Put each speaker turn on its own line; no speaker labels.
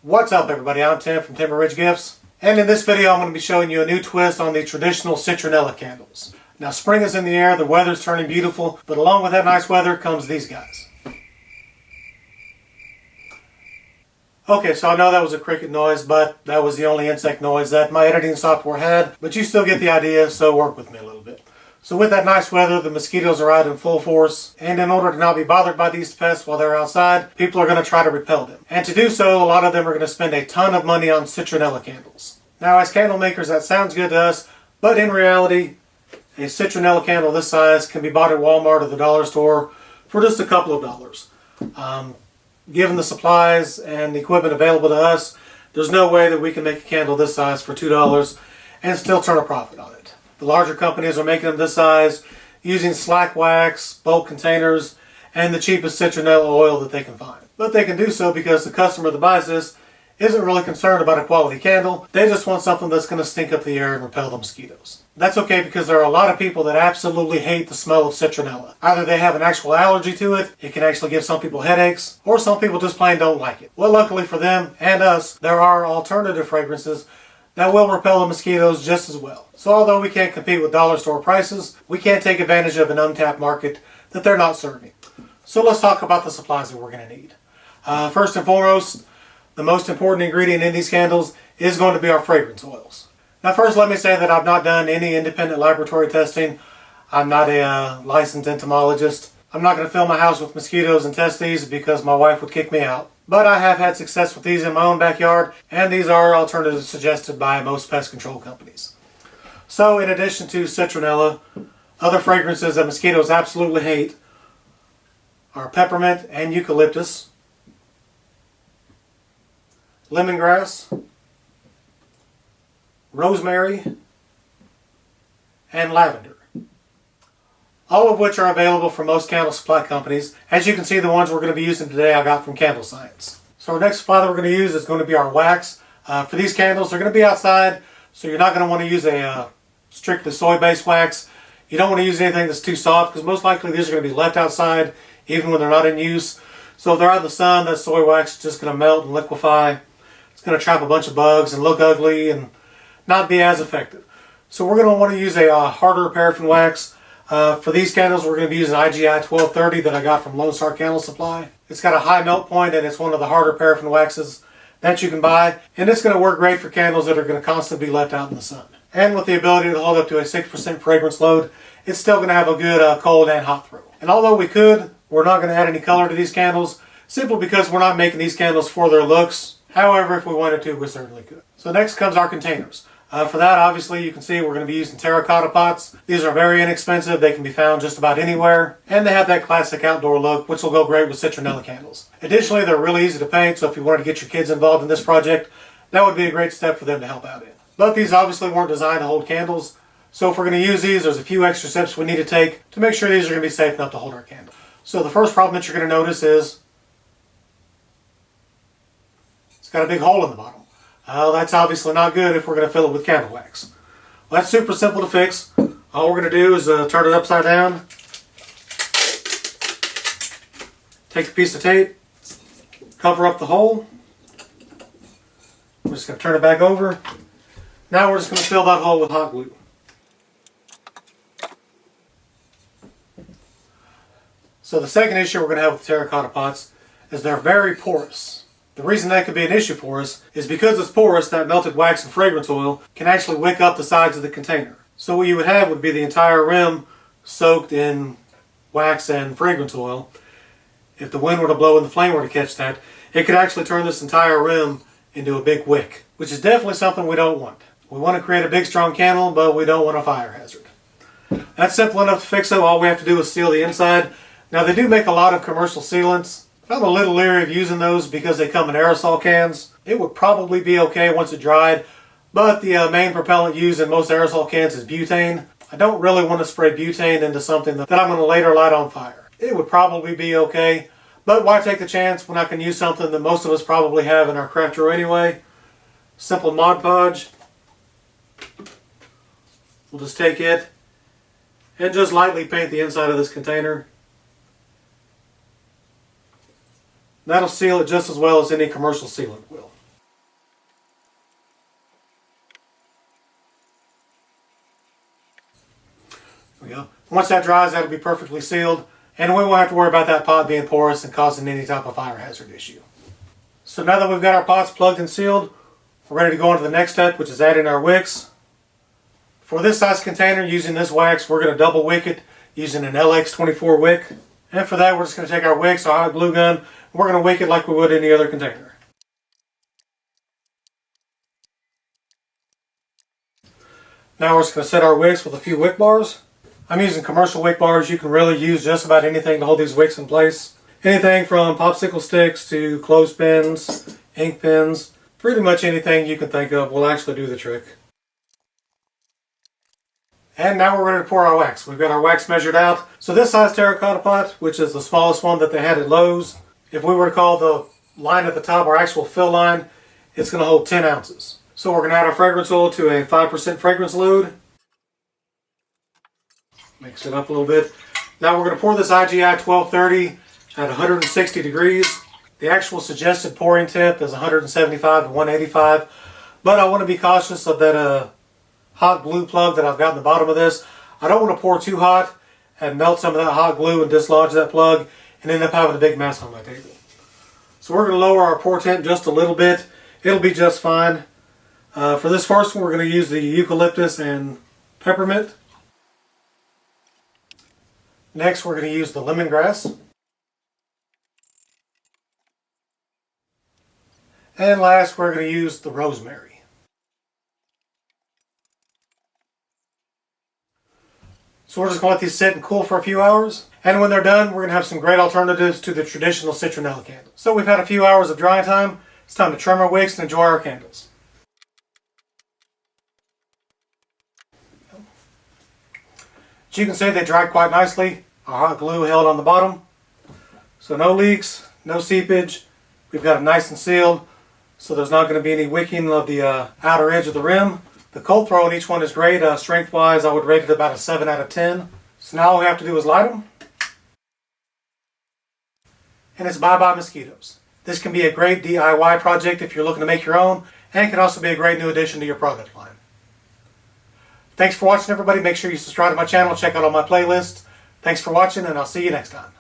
What's up everybody, I'm Tim from Timber Ridge Gifts, and in this video I'm going to be showing you a new twist on the traditional citronella candles. Now spring is in the air, the weather's turning beautiful, but along with that nice weather comes these guys. Okay, so I know that was a cricket noise, but that was the only insect noise that my editing software had, but you still get the idea, so work with me a little bit. So with that nice weather, the mosquitoes are out in full force, and in order to not be bothered by these pests while they're outside, people are going to try to repel them. And to do so, a lot of them are going to spend a ton of money on citronella candles. Now, as candle makers, that sounds good to us, but in reality, a citronella candle this size can be bought at Walmart or the dollar store for just a couple of dollars. Given the supplies and the equipment available to us, there's no way that we can make a candle this size for $2 and still turn a profit on it. The larger companies are making them this size using slack wax, bulk containers, and the cheapest citronella oil that they can find. But they can do so because the customer that buys this isn't really concerned about a quality candle. They just want something that's going to stink up the air and repel the mosquitoes. That's okay because there are a lot of people that absolutely hate the smell of citronella. Either they have an actual allergy to it, it can actually give some people headaches, or some people just plain don't like it. Well, luckily for them and us, there are alternative fragrances that will repel the mosquitoes just as well. So although we can't compete with dollar store prices, we can't take advantage of an untapped market that they're not serving. So let's talk about the supplies that we're going to need. First and foremost, the most important ingredient in these candles is going to be our fragrance oils. Now first let me say that I've not done any independent laboratory testing. I'm not a licensed entomologist. I'm not going to fill my house with mosquitoes and test these because my wife would kick me out. But I have had success with these in my own backyard, and these are alternatives suggested by most pest control companies. So in addition to citronella, other fragrances that mosquitoes absolutely hate are peppermint and eucalyptus, lemongrass, rosemary, and lavender. All of which are available from most candle supply companies. As you can see, the ones we're going to be using today I got from Candle Science. So our next supply that we're going to use is going to be our wax. For these candles, they're going to be outside, so you're not going to want to use a strictly soy-based wax. You don't want to use anything that's too soft, because most likely these are going to be left outside even when they're not in use. So if they're out in the sun, that soy wax is just going to melt and liquefy. It's going to trap a bunch of bugs and look ugly and not be as effective. So we're going to want to use a harder paraffin wax. For these candles, we're going to be using IGI 1230 that I got from Lone Star Candle Supply. It's got a high melt point, and it's one of the harder paraffin waxes that you can buy. And it's going to work great for candles that are going to constantly be left out in the sun. And with the ability to hold up to a 6% fragrance load, it's still going to have a good cold and hot throw. And although we're not going to add any color to these candles, simply because we're not making these candles for their looks. However, if we wanted to, we certainly could. So next comes our containers. For that, obviously, you can see we're going to be using terracotta pots. These are very inexpensive. They can be found just about anywhere. And they have that classic outdoor look, which will go great with citronella candles. Additionally, they're really easy to paint, so if you wanted to get your kids involved in this project, that would be a great step for them to help out in. But these obviously weren't designed to hold candles. So if we're going to use these, there's a few extra steps we need to take to make sure these are going to be safe enough to hold our candle. So the first problem that you're going to notice is it's got a big hole in the bottom. That's obviously not good if we're going to fill it with candle wax. Well, that's super simple to fix. All we're going to do is turn it upside down, take a piece of tape, cover up the hole. We're just going to turn it back over. Now we're just going to fill that hole with hot glue. So the second issue we're going to have with terracotta pots is they're very porous. The reason that could be an issue for us is because it's porous, that melted wax and fragrance oil can actually wick up the sides of the container. So what you would have would be the entire rim soaked in wax and fragrance oil. If the wind were to blow and the flame were to catch that, it could actually turn this entire rim into a big wick, which is definitely something we don't want. We want to create a big strong candle, but we don't want a fire hazard. That's simple enough to fix it. All we have to do is seal the inside. Now they do make a lot of commercial sealants. I'm a little leery of using those because they come in aerosol cans. It would probably be okay once it dried, but the main propellant used in most aerosol cans is butane. I don't really want to spray butane into something that I'm going to later light on fire. It would probably be okay, but why take the chance when I can use something that most of us probably have in our craft drawer anyway? Simple Mod Podge. We'll just take it and just lightly paint the inside of this container. That'll seal it just as well as any commercial sealant will. go. Once that dries, that'll be perfectly sealed, and we won't have to worry about that pot being porous and causing any type of fire hazard issue. So now that we've got our pots plugged and sealed, we're ready to go on to the next step, which is adding our wicks. For this size container, using this wax, we're going to double wick it using an LX24 wick. And for that, we're just going to take our wicks, our hot glue gun, and we're going to wick it like we would any other container. Now we're just going to set our wicks with a few wick bars. I'm using commercial wick bars. You can really use just about anything to hold these wicks in place. Anything from popsicle sticks to clothespins, ink pens, pretty much anything you can think of will actually do the trick. And now we're ready to pour our wax. We've got our wax measured out. So this size terracotta pot, which is the smallest one that they had at Lowe's, if we were to call the line at the top our actual fill line, it's going to hold 10 ounces. So we're going to add our fragrance oil to a 5% fragrance load. Mix it up a little bit. Now we're going to pour this IGI 1230 at 160 degrees. The actual suggested pouring temp is 175 to 185. But I want to be cautious of that hot glue plug that I've got in the bottom of this. I don't want to pour too hot and melt some of that hot glue and dislodge that plug and end up having a big mess on my table. So we're going to lower our pour temp just a little bit. It'll be just fine. For this first one, we're going to use the eucalyptus and peppermint. Next, we're going to use the lemongrass. And last, we're going to use the rosemary. So we're just going to let these sit and cool for a few hours. And when they're done, we're going to have some great alternatives to the traditional citronella candle. So we've had a few hours of drying time. It's time to trim our wicks and enjoy our candles. As you can see, they dried quite nicely. Our hot glue held on the bottom. So no leaks, no seepage. We've got them nice and sealed, so there's not going to be any wicking of the outer edge of the rim. The cold throw in each one is great. Strength-wise, I would rate it about a 7 out of 10. So now all we have to do is light them. And it's bye-bye mosquitoes. This can be a great DIY project if you're looking to make your own, and it can also be a great new addition to your product line. Thanks for watching, everybody. Make sure you subscribe to my channel, check out all my playlists. Thanks for watching, and I'll see you next time.